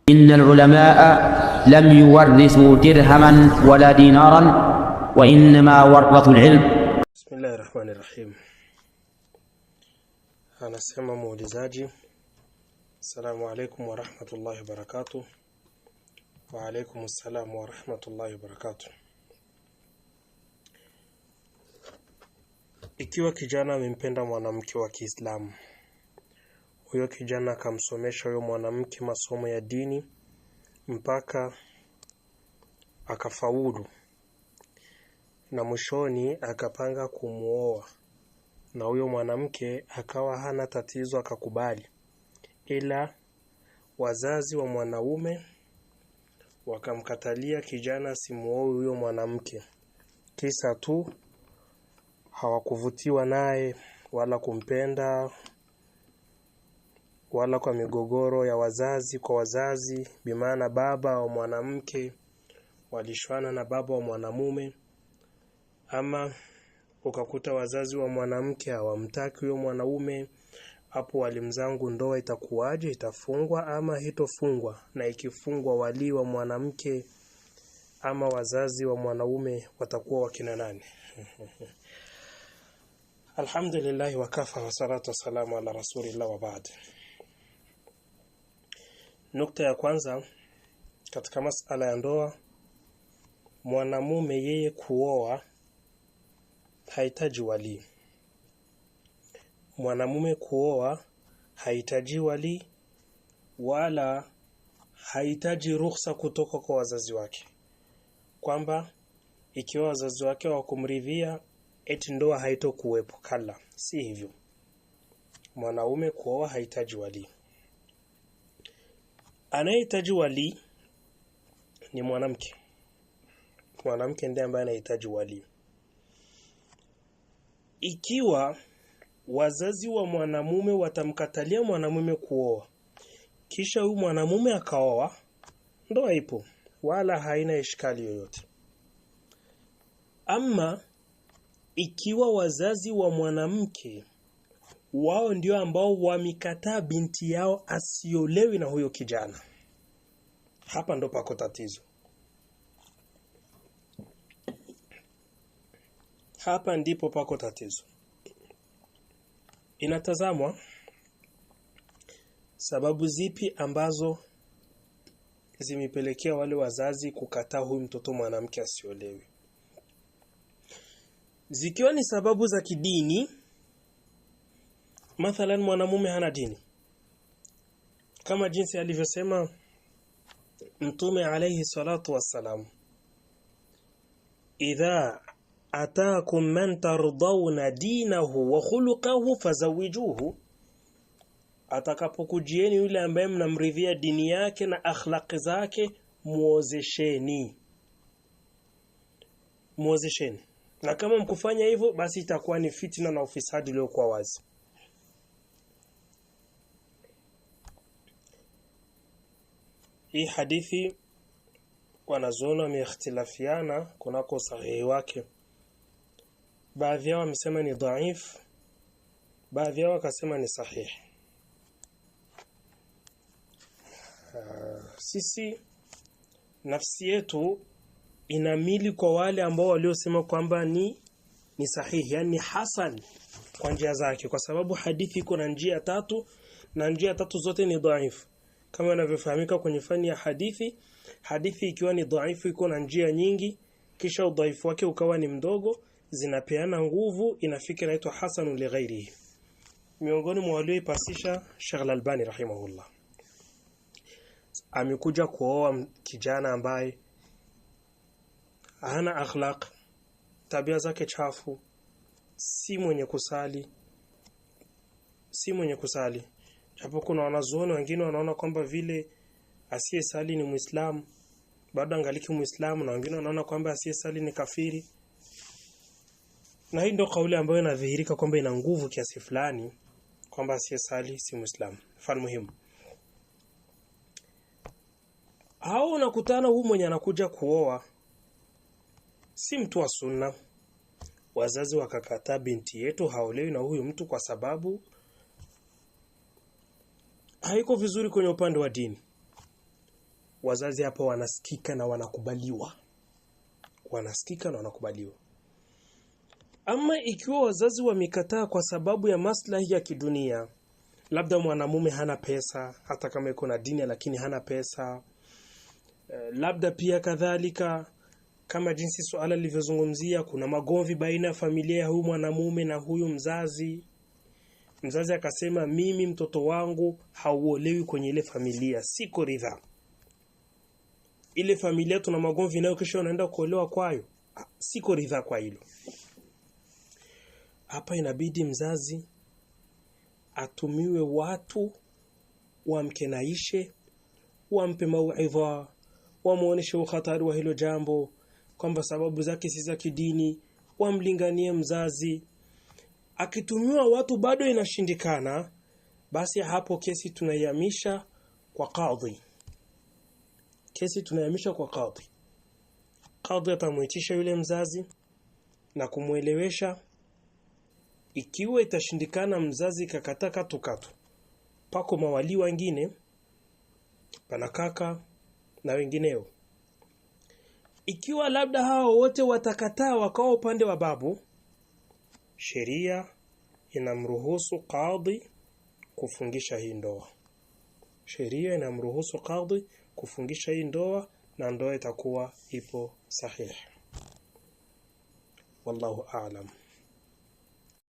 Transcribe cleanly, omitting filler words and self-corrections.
إن العلماء لم يورثوا درهما ولا دينارا وإنما ورثوا العلم. بسم الله الرحمن الرحيم. Anasema muulizaji, Assalamu alaikum wa rahmatullahi wa barakatuh. Wa alaikum assalam wa rahmatullahi wa barakatuh. Ikiwa kijana amempenda mwanamke wa Kiislamu, huyo kijana akamsomesha huyo mwanamke masomo ya dini mpaka akafaulu, na mwishoni akapanga kumuoa, na huyo mwanamke akawa hana tatizo, akakubali, ila wazazi wa mwanaume wakamkatalia kijana simuoe huyo mwanamke, kisa tu hawakuvutiwa naye wala kumpenda, wala kwa migogoro ya wazazi kwa wazazi, bimaana baba wa mwanamke walishwana na baba wa mwanamume, ama ukakuta wazazi wa mwanamke hawamtaki huyo mwanaume. Hapo walimzangu, ndoa itakuwaje? Itafungwa ama hitofungwa? Na ikifungwa, wali wa mwanamke ama wazazi wa mwanaume watakuwa wakina nani? Alhamdulillah wa kafa wa salatu wassalamu ala rasulillah wa baad. Nukta ya kwanza katika masala ya ndoa, mwanamume yeye kuoa hahitaji wali. Mwanamume kuoa hahitaji wali wala hahitaji ruhusa kutoka kwa wazazi wake, kwamba ikiwa wazazi wake hawakumridhia eti ndoa haitokuwepo. Kala, si hivyo. Mwanaume kuoa hahitaji wali. Anayehitaji wali ni mwanamke. Mwanamke ndiye ambaye anahitaji wali. Ikiwa wazazi wa mwanamume watamkatalia mwanamume kuoa, kisha huyu mwanamume akaoa, ndoa ipo wala haina ishkali yoyote. Ama ikiwa wazazi wa mwanamke wao ndio ambao wamikataa binti yao asiolewi na huyo kijana, hapa ndo pako tatizo. Hapa ndipo pako tatizo. Inatazamwa sababu zipi ambazo zimepelekea wale wazazi kukataa huyu mtoto mwanamke asiolewi. Zikiwa ni sababu za kidini, mathalan mwanamume hana dini, kama jinsi alivyosema Mtume alayhi salatu wassalam, idha ataakum man tardawna dinahu wa khuluquhu fazawijuhu, atakapokujieni yule ambaye mnamridhia dini yake na akhlaqi zake, muozesheni. Na kama mkufanya hivyo, basi itakuwa ni fitna na ufisadi uliokuwa wazi. Hii hadithi wanazuoni wameikhtilafiana kunako sahihi wake. Baadhi yao wamesema ni dhaif, baadhi yao wakasema ni sahihi. Sisi nafsi yetu inamili kwa wale ambao waliosema kwamba ni sahihi, yani hasan kwa njia zake, kwa sababu hadithi iko na njia tatu na njia tatu zote ni dhaif. Kama inavyofahamika kwenye fani ya hadithi, hadithi ikiwa ni dhaifu iko na njia nyingi, kisha udhaifu wake ukawa ni mdogo, zinapeana nguvu, inafika inaitwa hasanun li ghairihi. Miongoni mwa walioipasisha Sheikh Al-Albani rahimahullah, amekuja kuoa kijana ambaye hana akhlaq, tabia zake chafu, si mwenye kusali. Hapo kuna wanazuoni wengine wanaona kwamba vile asiyesali ni Muislamu, bado angaliki Muislamu, na wengine wanaona kwamba asiyesali ni kafiri. Na hii ndio kauli ambayo inadhihirika kwamba ina nguvu kiasi fulani, kwamba asiyesali si Muislamu. Mfano muhimu, hao unakutana huyu mwenye anakuja kuoa si mtu wa sunna, wazazi wakakataa binti yetu haolewi na huyu mtu kwa sababu haiko vizuri kwenye upande wa dini. wazazi hapa wanasikika na wanakubaliwa. Wanasikika na wanakubaliwa. Ama ikiwa wazazi wamekataa kwa sababu ya maslahi ya kidunia, labda mwanamume hana pesa, hata kama yuko na dini lakini hana pesa, labda pia kadhalika kama jinsi suala lilivyozungumzia, kuna magomvi baina ya familia ya huyu mwanamume na huyu mzazi. Mzazi akasema mimi mtoto wangu hauolewi kwenye ile familia, siko ridha. Ile familia tuna magomvi nayo, kisha unaenda kuolewa kwayo, siko ridha kwa hilo. Hapa inabidi mzazi atumiwe watu wamkenaishe, wampe mauidha, wamuoneshe ukhatari wa hilo jambo, kwamba sababu zake si za kidini, wamlinganie mzazi. Akitumiwa watu bado inashindikana, basi hapo kesi tunayamisha kwa kadhi. Kesi tunayamisha kwa kadhi. Kadhi atamuitisha yule mzazi na kumuelewesha. Ikiwa itashindikana, mzazi kakataa katukatu, pako mawali wengine, pana kaka na wengineo. Ikiwa labda hao wote watakataa wakao upande wa babu, sheria inamruhusu kadhi kufungisha hii ndoa. Sheria inamruhusu kadhi kufungisha hii ndoa, na ndoa itakuwa ipo sahihi. Wallahu a'lam.